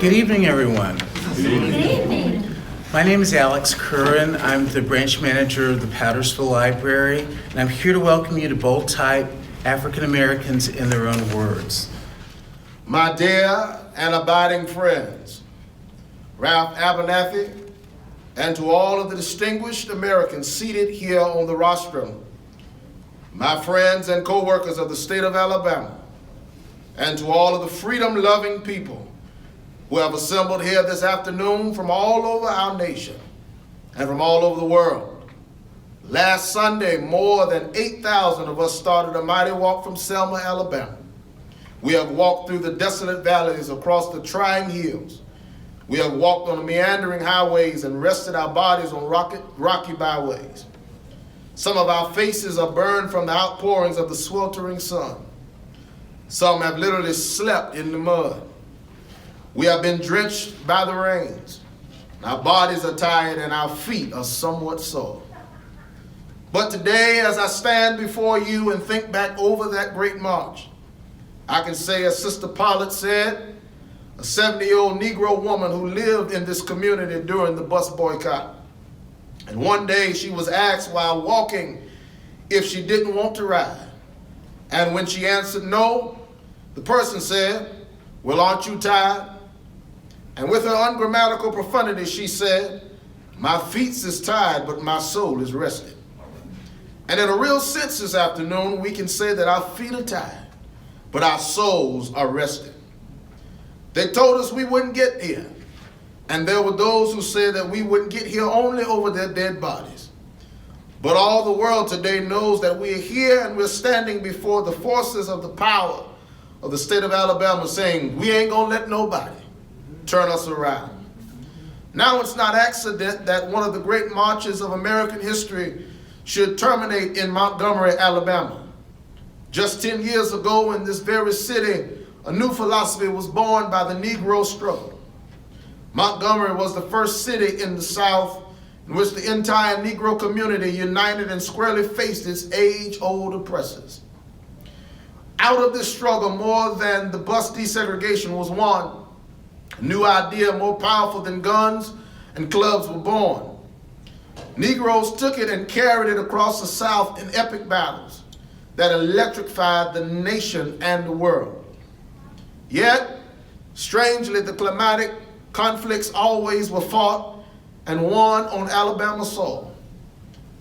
Good evening, everyone. Good evening. My name is Alex Curran. I'm the branch manager of the Powdersville Library, and I'm here to welcome you to Bold Type African Americans in Their Own Words. My dear and abiding friends, Ralph Abernathy, and to all of the distinguished Americans seated here on the rostrum, my friends and co-workers of the state of Alabama, and to all of the freedom-loving people who have assembled here this afternoon from all over our nation and from all over the world. Last Sunday, more than 8,000 of us started a mighty walk from Selma, Alabama. We have walked through the desolate valleys across the trying hills. We have walked on the meandering highways and rested our bodies on rocky byways. Some of our faces are burned from the outpourings of the sweltering sun. Some have literally slept in the mud. We have been drenched by the rains. Our bodies are tired and our feet are somewhat sore. But today, as I stand before you and think back over that great march, I can say, as Sister Pollard said, a 70-year-old Negro woman who lived in this community during the bus boycott. And one day she was asked while walking if she didn't want to ride. And when she answered no, the person said, "Well, aren't you tired?" And with her ungrammatical profundity, she said, "My feet is tired, but my soul is rested." And in a real sense this afternoon, we can say that our feet are tired, but our souls are rested. They told us we wouldn't get here. And there were those who said that we wouldn't get here only over their dead bodies. But all the world today knows that we are here and we're standing before the forces of the power of the state of Alabama saying, we ain't gonna let nobody turn us around. Now it's not accident that one of the great marches of American history should terminate in Montgomery, Alabama. Just 10 years ago in this very city, a new philosophy was born by the Negro struggle. Montgomery was the first city in the South in which the entire Negro community united and squarely faced its age-old oppressors. Out of this struggle, more than the bus desegregation was won. A new idea more powerful than guns and clubs were born. Negroes took it and carried it across the South in epic battles that electrified the nation and the world. Yet, strangely, the climatic conflicts always were fought and won on Alabama soil.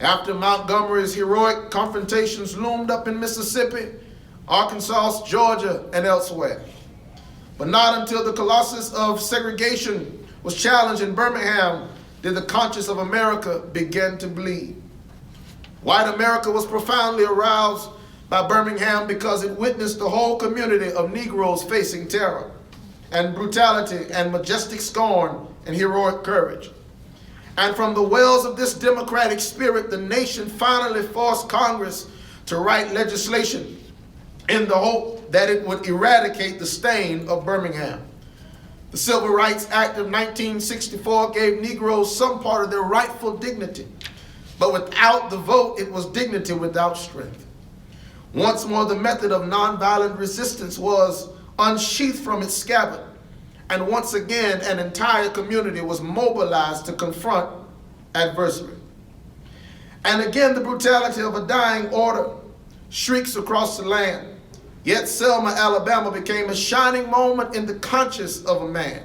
After Montgomery's heroic confrontations loomed up in Mississippi, Arkansas, Georgia, and elsewhere. But not until the colossus of segregation was challenged in Birmingham did the conscience of America begin to bleed. White America was profoundly aroused by Birmingham because it witnessed the whole community of Negroes facing terror and brutality and majestic scorn and heroic courage. And from the wells of this democratic spirit, the nation finally forced Congress to write legislation in the hope that it would eradicate the stain of Birmingham. The Civil Rights Act of 1964 gave Negroes some part of their rightful dignity, but without the vote, it was dignity without strength. Once more, the method of nonviolent resistance was unsheathed from its scabbard, and once again, an entire community was mobilized to confront adversity. And again, the brutality of a dying order shrieks across the land. Yet Selma, Alabama became a shining moment in the conscience of a man.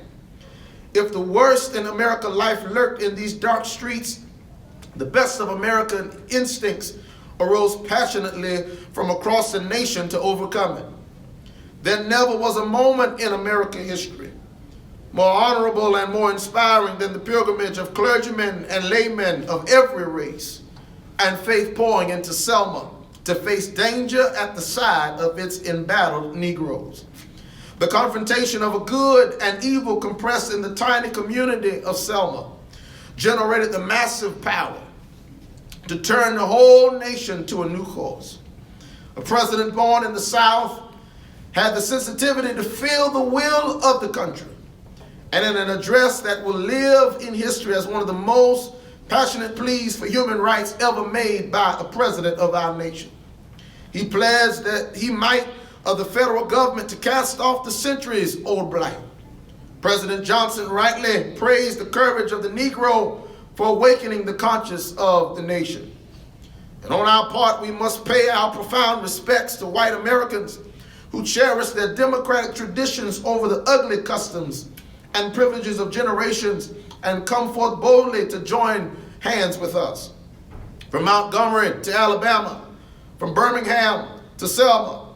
If the worst in American life lurked in these dark streets, the best of American instincts arose passionately from across the nation to overcome it. There never was a moment in American history more honorable and more inspiring than the pilgrimage of clergymen and laymen of every race and faith pouring into Selma to face danger at the side of its embattled Negroes. The confrontation of a good and evil compressed in the tiny community of Selma generated the massive power to turn the whole nation to a new course. A president born in the South had the sensitivity to feel the will of the country, and in an address that will live in history as one of the most passionate pleas for human rights ever made by a president of our nation, he pledged that he might of the federal government to cast off the centuries-old blight, President Johnson rightly praised the courage of the Negro for awakening the conscience of the nation. And on our part, we must pay our profound respects to white Americans who cherish their democratic traditions over the ugly customs and privileges of generations and come forth boldly to join hands with us. From Montgomery to Alabama, from Birmingham to Selma,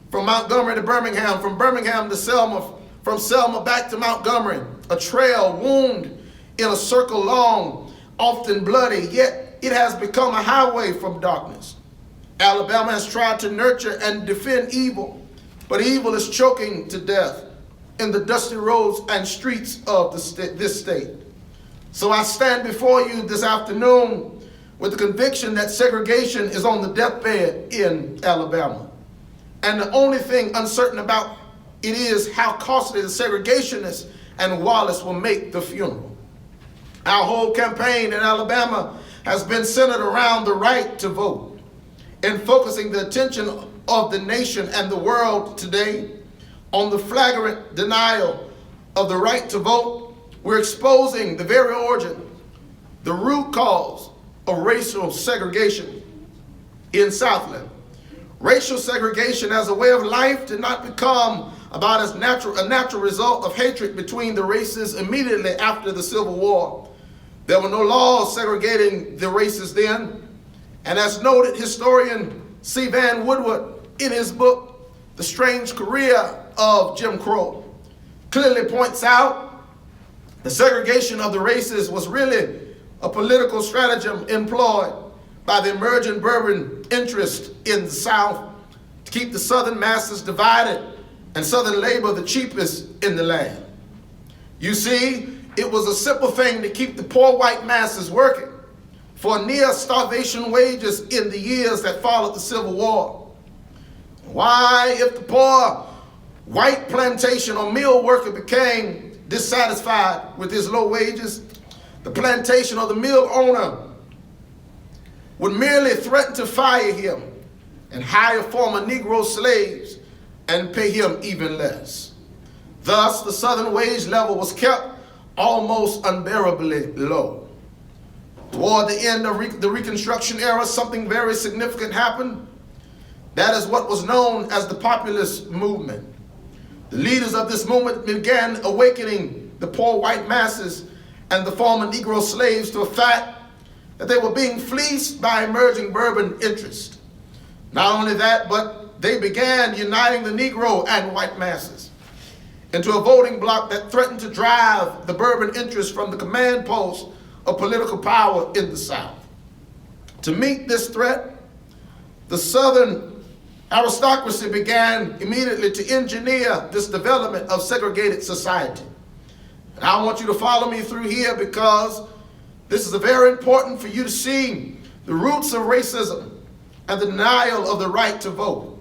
from Montgomery to Birmingham, from Birmingham to Selma, from Selma back to Montgomery, a trail wound in a circle long, often bloody, yet it has become a highway from darkness. Alabama has tried to nurture and defend evil, but evil is choking to death in the dusty roads and streets of this state. So I stand before you this afternoon with the conviction that segregation is on the deathbed in Alabama. And the only thing uncertain about it is how costly the segregationists and Wallace will make the funeral. Our whole campaign in Alabama has been centered around the right to vote and focusing the attention of the nation and the world today on the flagrant denial of the right to vote. We're exposing the very origin, the root cause of racial segregation in Southland. Racial segregation as a way of life did not become about a natural result of hatred between the races immediately after the Civil War. There were no laws segregating the races then. And as noted historian C. Van Woodward in his book, The Strange Career of Jim Crow, clearly points out the segregation of the races was really a political stratagem employed by the emerging Bourbon interest in the South to keep the Southern masses divided and Southern labor the cheapest in the land. You see, it was a simple thing to keep the poor white masses working for near starvation wages in the years that followed the Civil War. Why, if the poor white plantation or mill worker became dissatisfied with his low wages, the plantation or the mill owner would merely threaten to fire him and hire former Negro slaves and pay him even less. Thus, the Southern wage level was kept almost unbearably low. Toward the end of the Reconstruction era, something very significant happened. That is what was known as the populist movement. The leaders of this movement began awakening the poor white masses and the former Negro slaves to a fact that they were being fleeced by emerging Bourbon interest. Not only that, but they began uniting the Negro and white masses into a voting bloc that threatened to drive the Bourbon interest from the command post of political power in the South. To meet this threat, the Southern aristocracy began immediately to engineer this development of segregated society. And I want you to follow me through here because this is very important for you to see the roots of racism and the denial of the right to vote.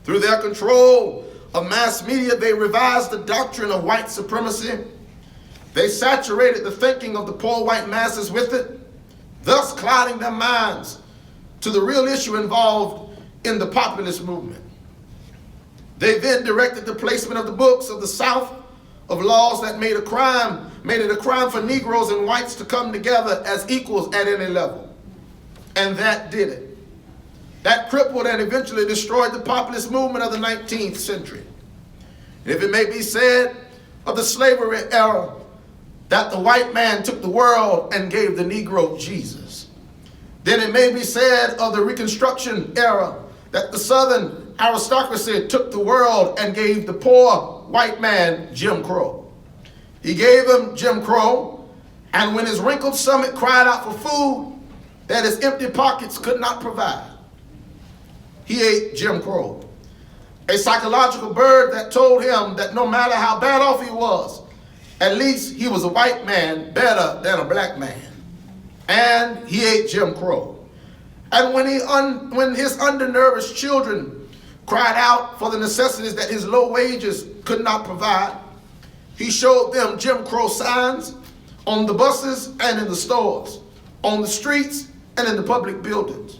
Through their control of mass media, they revised the doctrine of white supremacy. They saturated the thinking of the poor white masses with it, thus clouding their minds to the real issue involved in the populist movement. They then directed the placement of the books of the South of laws that made it a crime for Negroes and whites to come together as equals at any level. And that did it. That crippled and eventually destroyed the populist movement of the 19th century. If it may be said of the slavery era that the white man took the world and gave the Negro Jesus, then it may be said of the Reconstruction era that the Southern aristocracy took the world and gave the poor white man Jim Crow. He gave him Jim Crow, and when his wrinkled stomach cried out for food that his empty pockets could not provide, he ate Jim Crow, a psychological bird that told him that no matter how bad off he was, at least he was a white man better than a black man. And he ate Jim Crow. And when his undernourished children cried out for the necessities that his low wages could not provide, he showed them Jim Crow signs on the buses and in the stores, on the streets and in the public buildings.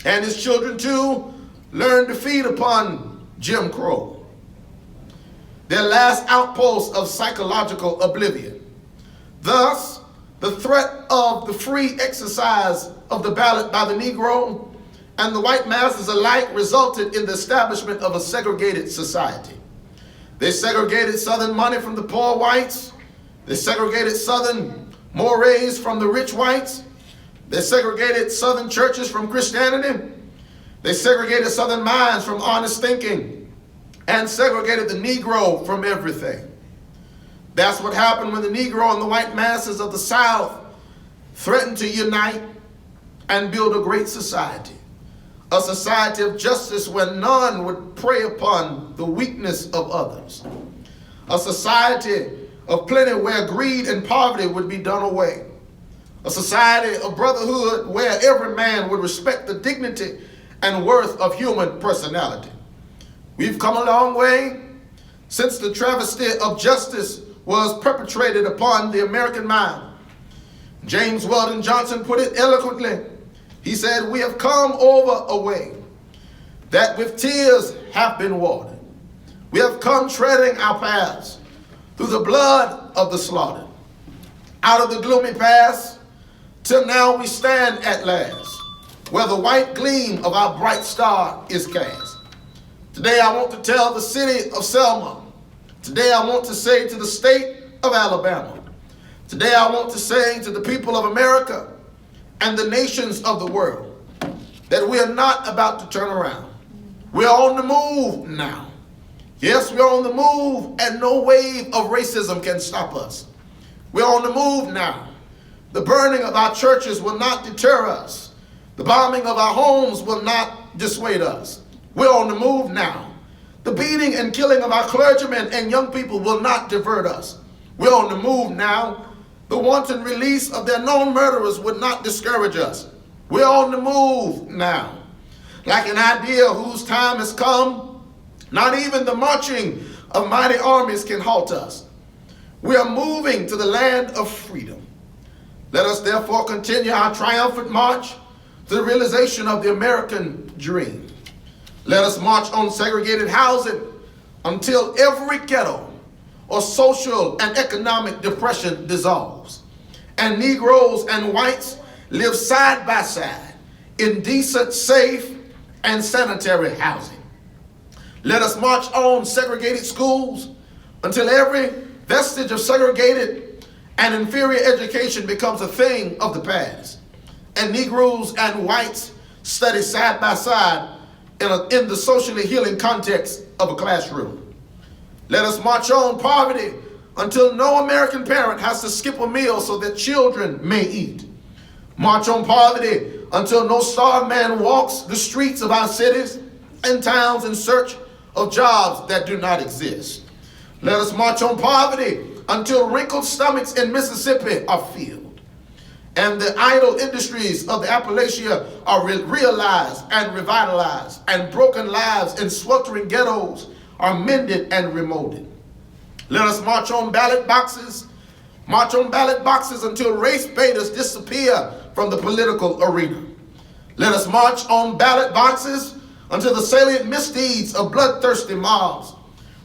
And his children too learned to feed upon Jim Crow. their last outpost of psychological oblivion. Thus, the threat of the free exercise of the ballot by the Negro and the white masses alike resulted in the establishment of a segregated society. They segregated Southern money from the poor whites. They segregated Southern mores from the rich whites. They segregated Southern churches from Christianity. They segregated Southern minds from honest thinking and segregated the Negro from everything. That's what happened when the Negro and the white masses of the South threatened to unite and build a great society. A society of justice where none would prey upon the weakness of others. A society of plenty where greed and poverty would be done away. A society of brotherhood where every man would respect the dignity and worth of human personality. We've come a long way since the travesty of justice was perpetrated upon the American mind. James Weldon Johnson put it eloquently. He said, "We have come over a way that with tears have been watered. We have come treading our paths through the blood of the slaughtered. Out of the gloomy past, till now we stand at last, where the white gleam of our bright star is cast. Today I want to tell the city of Selma. Today I want to say to the state of Alabama. Today I want to say to the people of America and the nations of the world that we are not about to turn around. We're on the move now. Yes, we're on the move, and no wave of racism can stop us. We're on the move now. The burning of our churches will not deter us. The bombing of our homes will not dissuade us. We're on the move now. The beating and killing of our clergymen and young people will not divert us. We're on the move now. The wanton release of their known murderers would not discourage us. We're on the move now. Like an idea whose time has come, not even the marching of mighty armies can halt us. We are moving to the land of freedom. Let us therefore continue our triumphant march to the realization of the American dream. Let us march on segregated housing until every ghetto or social and economic depression dissolves, and Negroes and whites live side by side in decent, safe, and sanitary housing. Let us march on segregated schools until every vestige of segregated and inferior education becomes a thing of the past, and Negroes and whites study side by side in the socially healing context of a classroom. Let us march on poverty until no American parent has to skip a meal so that children may eat. March on poverty until no starved man walks the streets of our cities and towns in search of jobs that do not exist. Let us march on poverty until wrinkled stomachs in Mississippi are filled, and the idle industries of the Appalachia are realized and revitalized, and broken lives in sweltering ghettos are mended and remolded. Let us march on ballot boxes until race baiters disappear from the political arena. Let us march on ballot boxes until the salient misdeeds of bloodthirsty mobs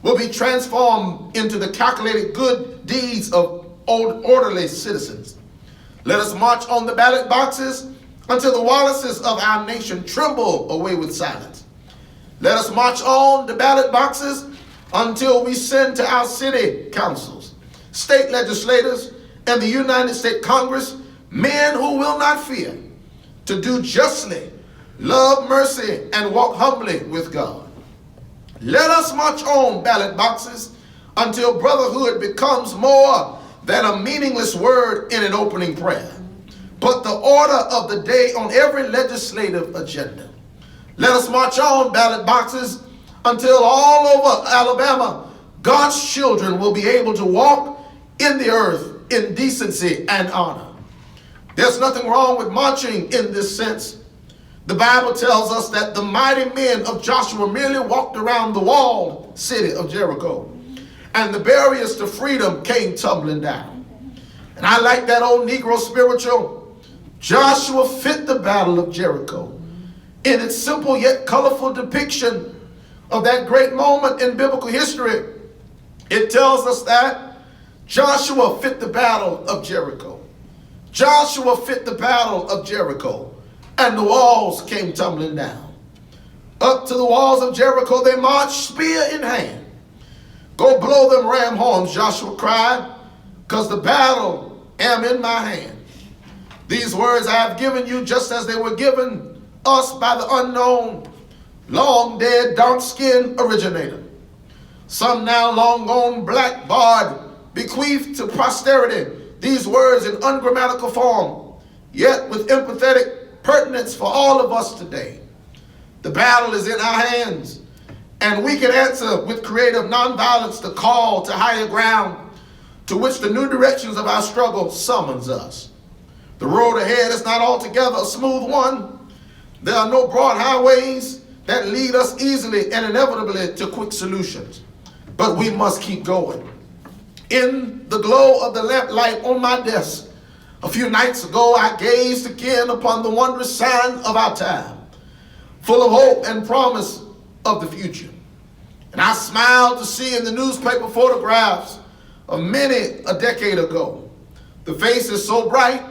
will be transformed into the calculated good deeds of orderly citizens. Let us march on the ballot boxes until the Wallaces of our nation tremble away with silence. Let us march on the ballot boxes until we send to our city councils, state legislators, and the United States Congress men who will not fear to do justly, love mercy, and walk humbly with God. Let us march on ballot boxes until brotherhood becomes more than a meaningless word in an opening prayer, but the order of the day on every legislative agenda. Let us march on ballot boxes until all over Alabama, God's children will be able to walk in the earth in decency and honor. There's nothing wrong with marching in this sense. The Bible tells us that the mighty men of Joshua merely walked around the walled city of Jericho, and the barriers to freedom came tumbling down. And I like that old Negro spiritual. Joshua fit the battle of Jericho in its simple yet colorful depiction of that great moment in biblical history. It tells us that Joshua fit the battle of Jericho. Joshua fit the battle of Jericho, and the walls came tumbling down. Up to the walls of Jericho they marched, spear in hand. Go blow them ram horns, Joshua cried, because the battle am in my hand. These words I have given you just as they were given us by the unknown, long dead, dark-skinned originator. Some now long gone black bard bequeathed to posterity these words in ungrammatical form, yet with empathetic pertinence for all of us today. The battle is in our hands, and we can answer with creative nonviolence the call to higher ground to which the new directions of our struggle summons us. The road ahead is not altogether a smooth one. There are no broad highways that lead us easily and inevitably to quick solutions, but we must keep going. In the glow of the lamplight on my desk, a few nights ago, I gazed again upon the wondrous sign of our time, full of hope and promise of the future. And I smiled to see in the newspaper photographs of many a decade ago, the faces so bright,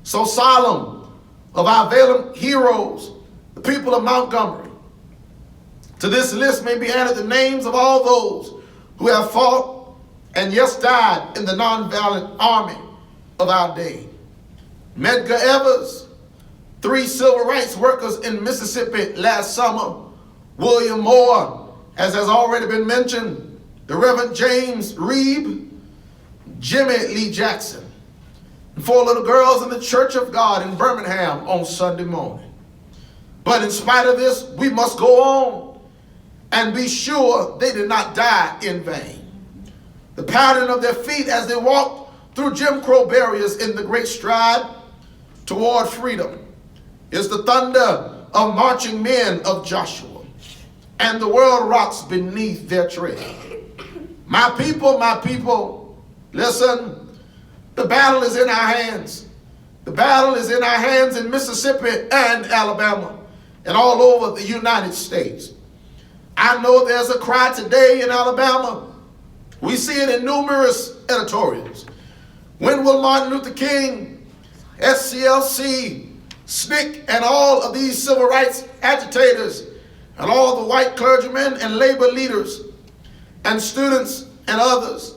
so solemn, of our valiant heroes, the people of Montgomery. To this list may be added the names of all those who have fought and yes, died in the nonviolent army of our day. Medgar Evers, 3 civil rights workers in Mississippi last summer, William Moore, as has already been mentioned, the Reverend James Reeb, Jimmy Lee Jackson, and 4 little girls in the Church of God in Birmingham on Sunday morning. But in spite of this, we must go on and be sure they did not die in vain. The pattern of their feet as they walked through Jim Crow barriers in the great stride toward freedom is the thunder of marching men of Joshua, and the world rocks beneath their tread. My people, listen, the battle is in our hands. The battle is in our hands in Mississippi and Alabama and all over the United States. I know there's a cry today in Alabama. We see it in numerous editorials. When will Martin Luther King, SCLC, SNCC, and all of these civil rights agitators, and all the white clergymen and labor leaders, and students and others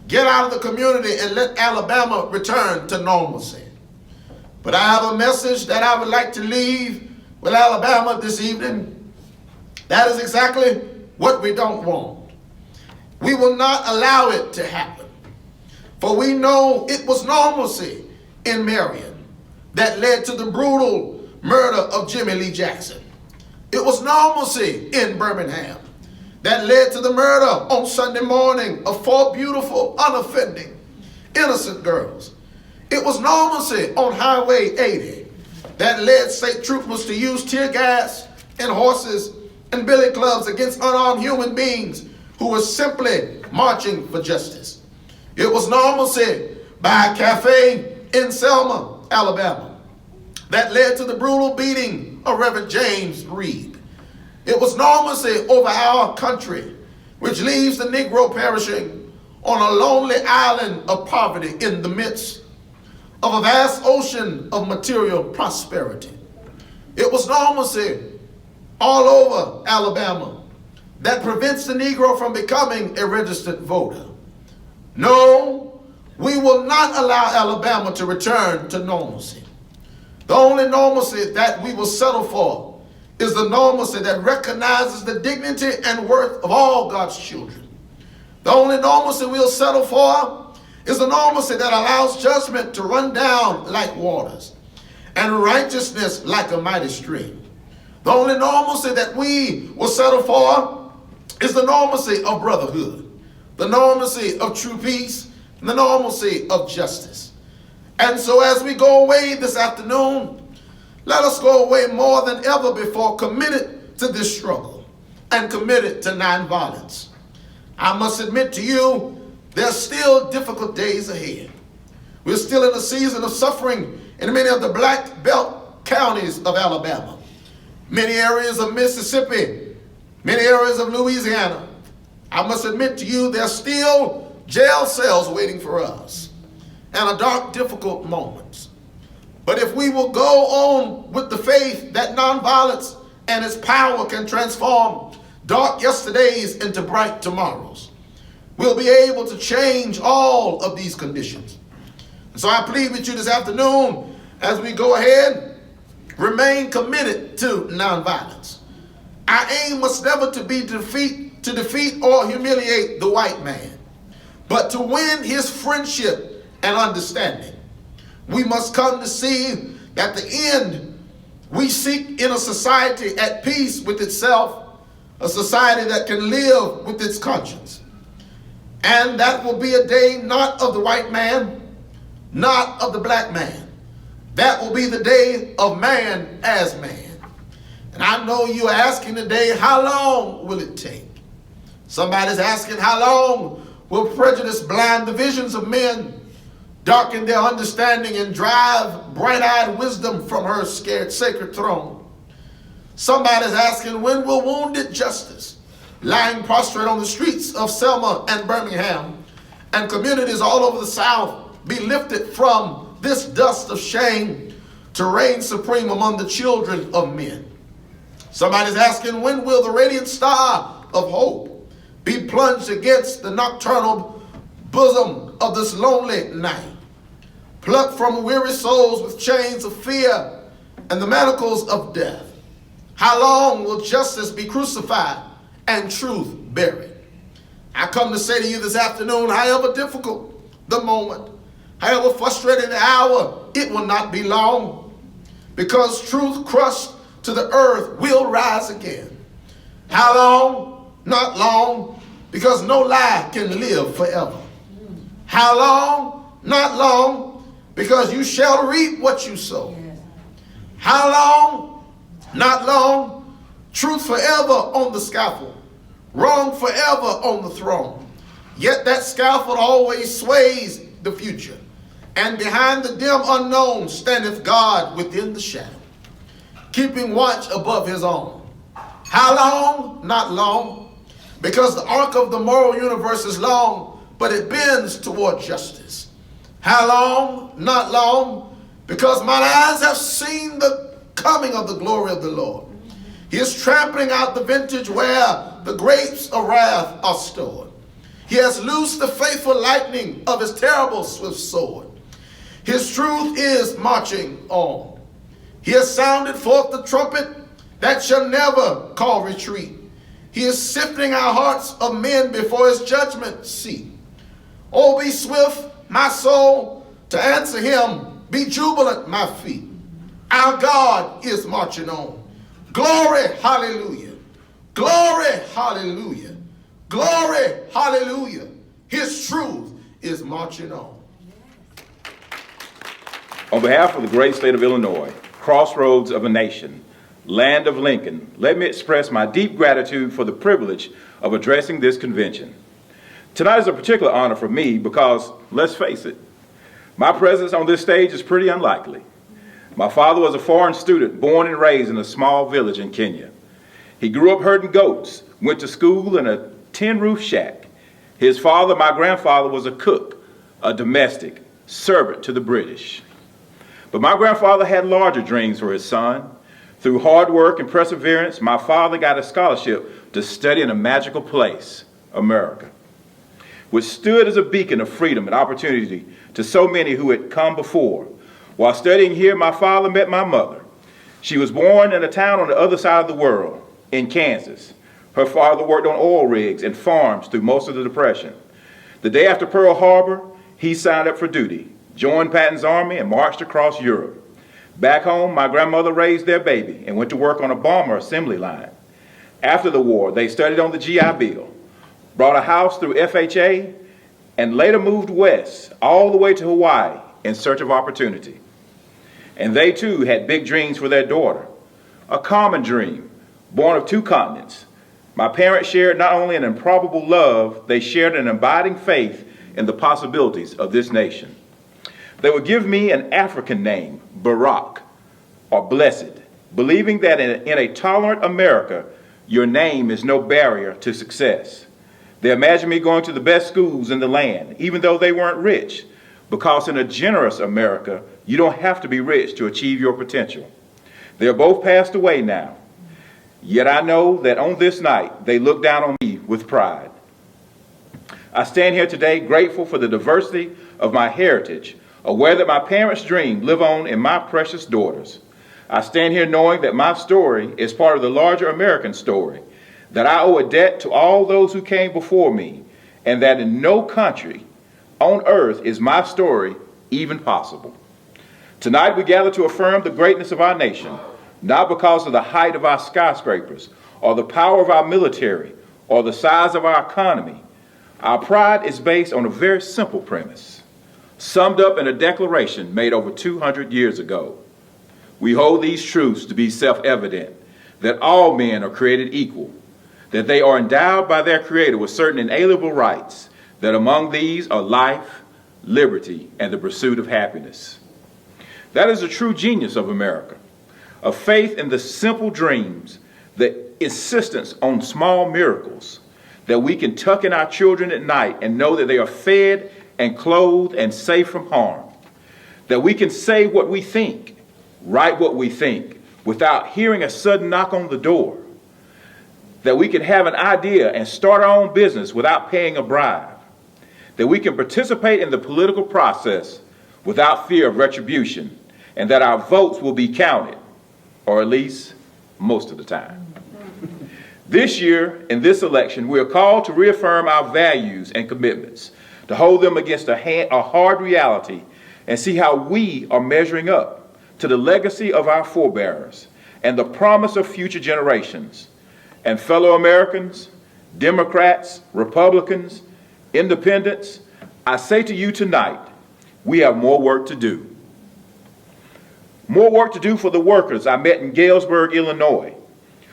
get out of the community and let Alabama return to normalcy? But I have a message that I would like to leave with Alabama this evening. That is exactly what we don't want. We will not allow it to happen. For we know it was normalcy in Marion that led to the brutal murder of Jimmy Lee Jackson. It was normalcy in Birmingham that led to the murder on Sunday morning of 4 beautiful, unoffending, innocent girls. It was normalcy on Highway 80 that led state troopers to use tear gas and horses and billy clubs against unarmed human beings who were simply marching for justice. It was normalcy by a cafe in Selma, Alabama, that led to the brutal beating of Reverend James Reeb. It was normalcy over our country, which leaves the Negro perishing on a lonely island of poverty in the midst of a vast ocean of material prosperity. It was normalcy all over Alabama that prevents the Negro from becoming a registered voter. No, we will not allow Alabama to return to normalcy. The only normalcy that we will settle for is the normalcy that recognizes the dignity and worth of all God's children. The only normalcy we'll settle for is the normalcy that allows judgment to run down like waters and righteousness like a mighty stream. The only normalcy that we will settle for is the normalcy of brotherhood, the normalcy of true peace, and the normalcy of justice. And so as we go away this afternoon, let us go away more than ever before committed to this struggle and committed to nonviolence. I must admit to you, there are still difficult days ahead. We're still in a season of suffering in many of the black belt counties of Alabama, many areas of Mississippi, many areas of Louisiana, I must admit to you, there's still jail cells waiting for us and a dark, difficult moments. But if we will go on with the faith that nonviolence and its power can transform dark yesterdays into bright tomorrows, we'll be able to change all of these conditions. And so I plead with you this afternoon as we go ahead, remain committed to nonviolence. Our aim must never to be to defeat or humiliate the white man, but to win his friendship and understanding. We must come to see that the end we seek in a society at peace with itself, a society that can live with its conscience. And that will be a day not of the white man, not of the black man. That will be the day of man as man. And I know you are asking today, how long will it take? Somebody's asking, how long will prejudice blind the visions of men, darken their understanding, and drive bright-eyed wisdom from her scared sacred throne? Somebody's asking, when will wounded justice, lying prostrate on the streets of Selma and Birmingham and communities all over the South, be lifted from this dust of shame to reign supreme among the children of men? Somebody's asking, when will the radiant star of hope be plunged against the nocturnal bosom of this lonely night, plucked from weary souls with chains of fear and the manacles of death? How long will justice be crucified and truth buried? I come to say to you this afternoon, however difficult the moment, however frustrating the hour, it will not be long, because truth crushed to the earth will rise again. How long? Not long, because no lie can live forever. How long? Not long, because you shall reap what you sow. How long? Not long. Truth forever on the scaffold, wrong forever on the throne. Yet that scaffold always sways the future, and behind the dim unknown standeth God within the shadow, keeping watch above his own. How long? Not long, because the arc of the moral universe is long, but it bends toward justice. How long? Not long, because mine eyes have seen the coming of the glory of the Lord. He is trampling out the vintage where the grapes of wrath are stored. He has loosed the faithful lightning of his terrible swift sword. His truth is marching on. He has sounded forth the trumpet that shall never call retreat. He is sifting our hearts of men before his judgment seat. Oh, be swift, my soul, to answer him. Be jubilant, my feet. Our God is marching on. Glory, hallelujah. Glory, hallelujah. Glory, hallelujah. His truth is marching on. On behalf of the great state of Illinois, crossroads of a nation, land of Lincoln, let me express my deep gratitude for the privilege of addressing this convention. Tonight is a particular honor for me because, let's face it, my presence on this stage is pretty unlikely. My father was a foreign student born and raised in a small village in Kenya. He grew up herding goats, went to school in a tin-roof shack. His father, my grandfather, was a cook, a domestic, servant to the British. But my grandfather had larger dreams for his son. Through hard work and perseverance, my father got a scholarship to study in a magical place, America, which stood as a beacon of freedom and opportunity to so many who had come before. While studying here, my father met my mother. She was born in a town on the other side of the world, in Kansas. Her father worked on oil rigs and farms through most of the Depression. The day after Pearl Harbor, he signed up for duty, joined Patton's army, and marched across Europe. Back home, my grandmother raised their baby and went to work on a bomber assembly line. After the war, they studied on the GI Bill, bought a house through FHA, and later moved west, all the way to Hawaii in search of opportunity. And they too had big dreams for their daughter, a common dream, born of two continents. My parents shared not only an improbable love, they shared an abiding faith in the possibilities of this nation. They would give me an African name, Barak, or blessed, believing that in a tolerant America, your name is no barrier to success. They imagined me going to the best schools in the land, even though they weren't rich, because in a generous America, you don't have to be rich to achieve your potential. They are both passed away now. Yet I know that on this night, they look down on me with pride. I stand here today grateful for the diversity of my heritage, aware that my parents' dreams live on in my precious daughters. I stand here knowing that my story is part of the larger American story, that I owe a debt to all those who came before me, and that in no country on earth is my story even possible. Tonight we gather to affirm the greatness of our nation, not because of the height of our skyscrapers, or the power of our military, or the size of our economy. Our pride is based on a very simple premise, summed up in a declaration made over 200 years ago. We hold these truths to be self-evident, that all men are created equal, that they are endowed by their Creator with certain inalienable rights, that among these are life, liberty, and the pursuit of happiness. That is the true genius of America, a faith in the simple dreams, the insistence on small miracles, that we can tuck in our children at night and know that they are fed and clothed and safe from harm, that we can say what we think, write what we think, without hearing a sudden knock on the door, that we can have an idea and start our own business without paying a bribe, that we can participate in the political process without fear of retribution, and that our votes will be counted, or at least most of the time. This year, in this election, we are called to reaffirm our values and commitments, to hold them against a hard reality and see how we are measuring up to the legacy of our forebears and the promise of future generations. And fellow Americans, Democrats, Republicans, Independents, I say to you tonight, we have more work to do. More work to do for the workers I met in Galesburg, Illinois,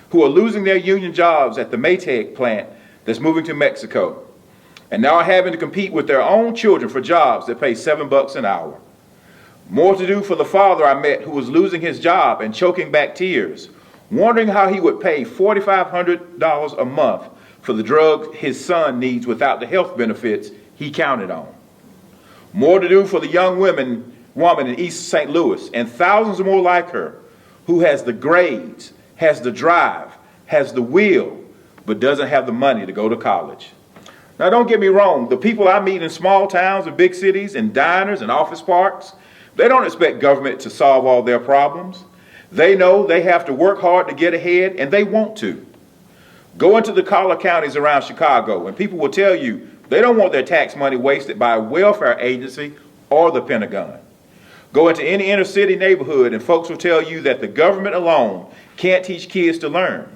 who are losing their union jobs at the Maytag plant that's moving to Mexico, and now are having to compete with their own children for jobs that pay $7 an hour. More to do for the father I met who was losing his job and choking back tears, wondering how he would pay $4,500 a month for the drugs his son needs without the health benefits he counted on. More to do for the young woman in East St. Louis and thousands more like her who has the grades, has the drive, has the will, but doesn't have the money to go to college. Now don't get me wrong, the people I meet in small towns and big cities, in diners and office parks, they don't expect government to solve all their problems. They know they have to work hard to get ahead, and they want to. Go into the collar counties around Chicago, and people will tell you they don't want their tax money wasted by a welfare agency or the Pentagon. Go into any inner city neighborhood, and folks will tell you that the government alone can't teach kids to learn.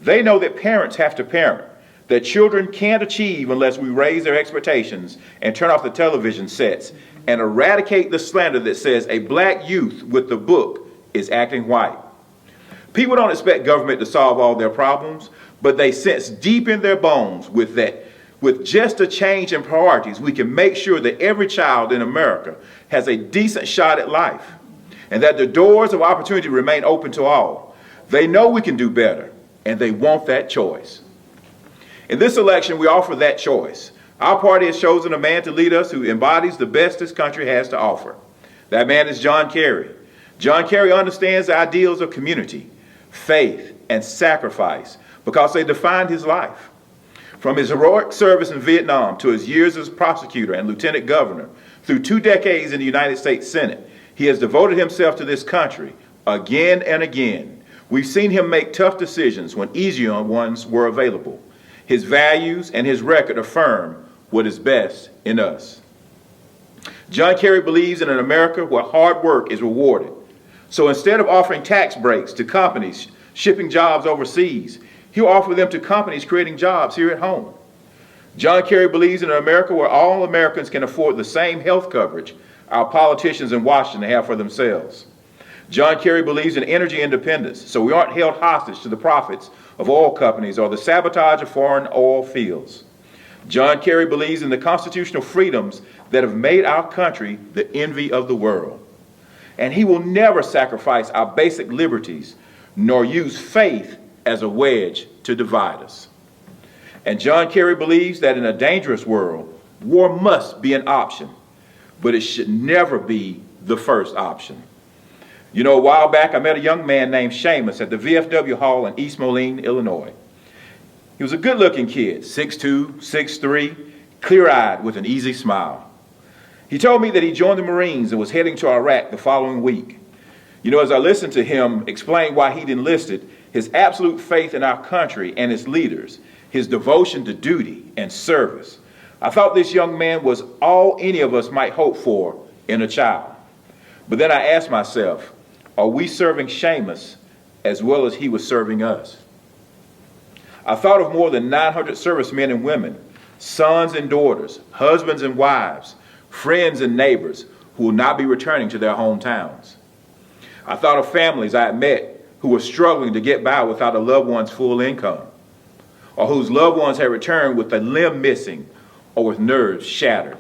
They know that parents have to parent, that children can't achieve unless we raise their expectations and turn off the television sets and eradicate the slander that says a black youth with the book is acting white. People don't expect government to solve all their problems, but they sense deep in their bones with just a change in priorities, we can make sure that every child in America has a decent shot at life, and that the doors of opportunity remain open to all. They know we can do better, and they want that choice. In this election, we offer that choice. Our party has chosen a man to lead us who embodies the best this country has to offer. That man is John Kerry. John Kerry understands the ideals of community, faith, and sacrifice because they defined his life. From his heroic service in Vietnam to his years as prosecutor and lieutenant governor, through 2 decades in the United States Senate, he has devoted himself to this country again and again. We've seen him make tough decisions when easier ones were available. His values and his record affirm what is best in us. John Kerry believes in an America where hard work is rewarded. So instead of offering tax breaks to companies shipping jobs overseas, he'll offer them to companies creating jobs here at home. John Kerry believes in an America where all Americans can afford the same health coverage our politicians in Washington have for themselves. John Kerry believes in energy independence, so we aren't held hostage to the profits of oil companies or the sabotage of foreign oil fields. John Kerry believes in the constitutional freedoms that have made our country the envy of the world. And he will never sacrifice our basic liberties, nor use faith as a wedge to divide us. And John Kerry believes that in a dangerous world, war must be an option, but it should never be the first option. You know, a while back, I met a young man named Seamus at the VFW Hall in East Moline, Illinois. He was a good-looking kid, 6'2", 6'3", clear-eyed with an easy smile. He told me that he joined the Marines and was heading to Iraq the following week. You know, as I listened to him explain why he'd enlisted, his absolute faith in our country and its leaders, his devotion to duty and service, I thought this young man was all any of us might hope for in a child. But then I asked myself, are we serving Seamus as well as he was serving us? I thought of more than 900 servicemen and women, sons and daughters, husbands and wives, friends and neighbors who will not be returning to their hometowns. I thought of families I had met who were struggling to get by without a loved one's full income, or whose loved ones had returned with a limb missing or with nerves shattered,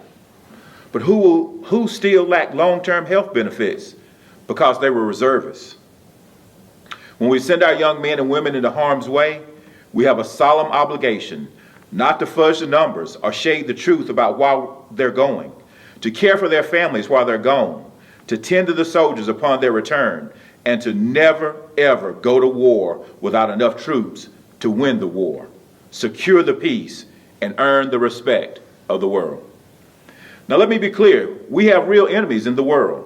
but who still lacked long-term health benefits because they were reservists. When we send our young men and women into harm's way, we have a solemn obligation not to fudge the numbers or shade the truth about why they're going, to care for their families while they're gone, to tend to the soldiers upon their return, and to never, ever go to war without enough troops to win the war, secure the peace, and earn the respect of the world. Now let me be clear, we have real enemies in the world.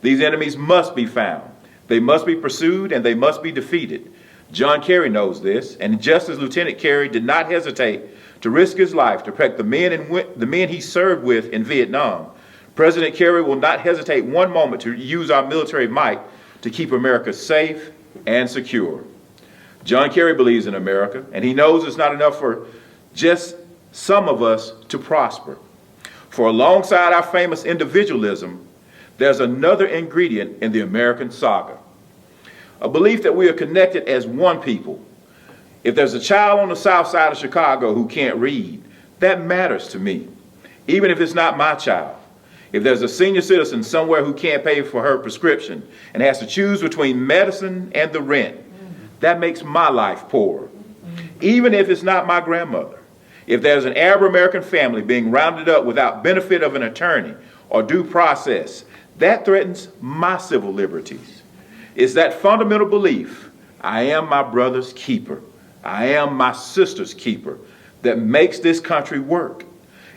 These enemies must be found. They must be pursued and they must be defeated. John Kerry knows this, and just as Lieutenant Kerry did not hesitate to risk his life to protect the men he served with in Vietnam, President Kerry will not hesitate one moment to use our military might to keep America safe and secure. John Kerry believes in America, and he knows it's not enough for just some of us to prosper. For alongside our famous individualism, there's another ingredient in the American saga. A belief that we are connected as one people. If there's a child on the south side of Chicago who can't read, that matters to me, even if it's not my child. If there's a senior citizen somewhere who can't pay for her prescription and has to choose between medicine and the rent, that makes my life poorer. Even if it's not my grandmother. If there's an Arab American family being rounded up without benefit of an attorney or due process, that threatens my civil liberties. It's that fundamental belief, I am my brother's keeper, I am my sister's keeper, that makes this country work.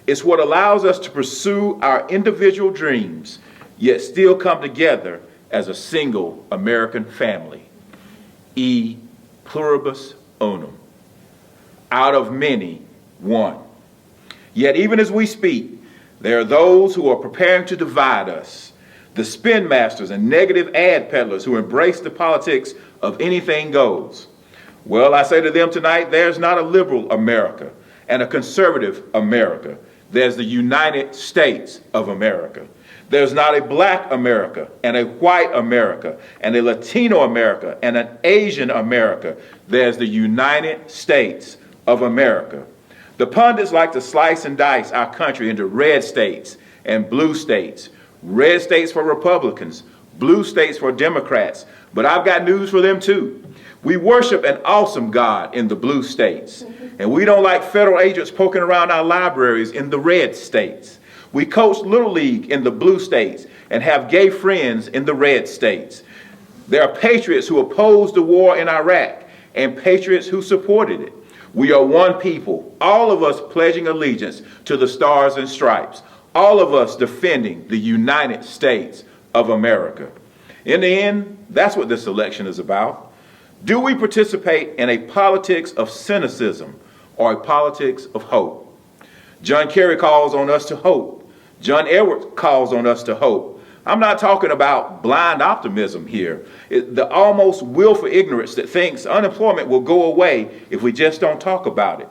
It's what allows us to pursue our individual dreams, yet still come together as a single American family. E pluribus unum. Out of many, one. Yet even as we speak, there are those who are preparing to divide us. The spin masters and negative ad peddlers who embrace the politics of anything goes. Well, I say to them tonight, there's not a liberal America and a conservative America. There's the United States of America. There's not a black America and a white America and a Latino America and an Asian America. There's the United States of America. The pundits like to slice and dice our country into red states and blue states. Red states for Republicans, blue states for Democrats. But I've got news for them too. We worship an awesome God in the blue states. And we don't like federal agents poking around our libraries in the red states. We coach Little League in the blue states and have gay friends in the red states. There are patriots who opposed the war in Iraq and patriots who supported it. We are one people, all of us pledging allegiance to the stars and stripes, all of us defending the United States of America. In the end, that's what this election is about. Do we participate in a politics of cynicism or a politics of hope? John Kerry calls on us to hope. John Edwards calls on us to hope. I'm not talking about blind optimism here. The almost willful ignorance that thinks unemployment will go away if we just don't talk about it.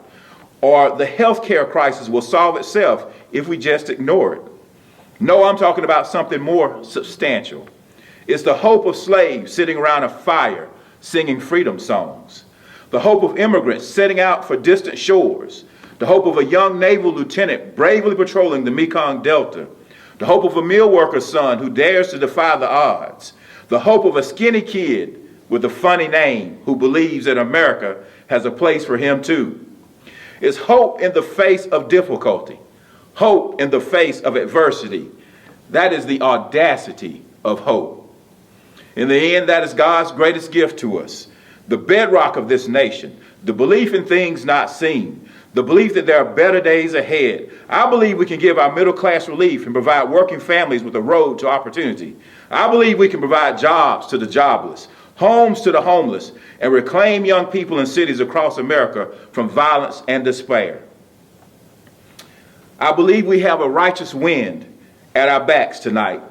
Or the healthcare crisis will solve itself if we just ignore it. No, I'm talking about something more substantial. It's the hope of slaves sitting around a fire singing freedom songs. The hope of immigrants setting out for distant shores. The hope of a young naval lieutenant bravely patrolling the Mekong Delta. The hope of a mill worker's son who dares to defy the odds. The hope of a skinny kid with a funny name who believes that America has a place for him too. is hope in the face of difficulty, hope in the face of adversity. That is the audacity of hope. In the end, that is God's greatest gift to us, the bedrock of this nation, the belief in things not seen, the belief that there are better days ahead. I believe we can give our middle class relief and provide working families with a road to opportunity. I believe we can provide jobs to the jobless, homes to the homeless, and reclaim young people in cities across America from violence and despair. I believe we have a righteous wind at our backs tonight,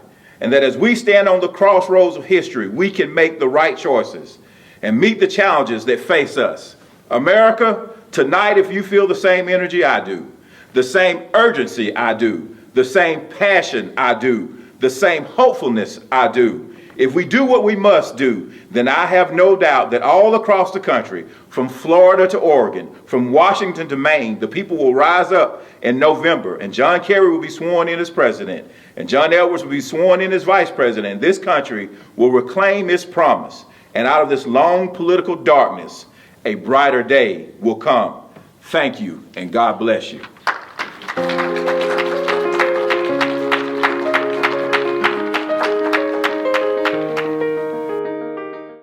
and that as we stand on the crossroads of history, we can make the right choices and meet the challenges that face us. America, tonight, if you feel the same energy I do, the same urgency I do, the same passion I do, the same hopefulness I do, if we do what we must do, then I have no doubt that all across the country, from Florida to Oregon, from Washington to Maine, the people will rise up in November, and John Kerry will be sworn in as president, and John Edwards will be sworn in as vice president. This country will reclaim its promise, and out of this long political darkness, a brighter day will come. Thank you, and God bless you.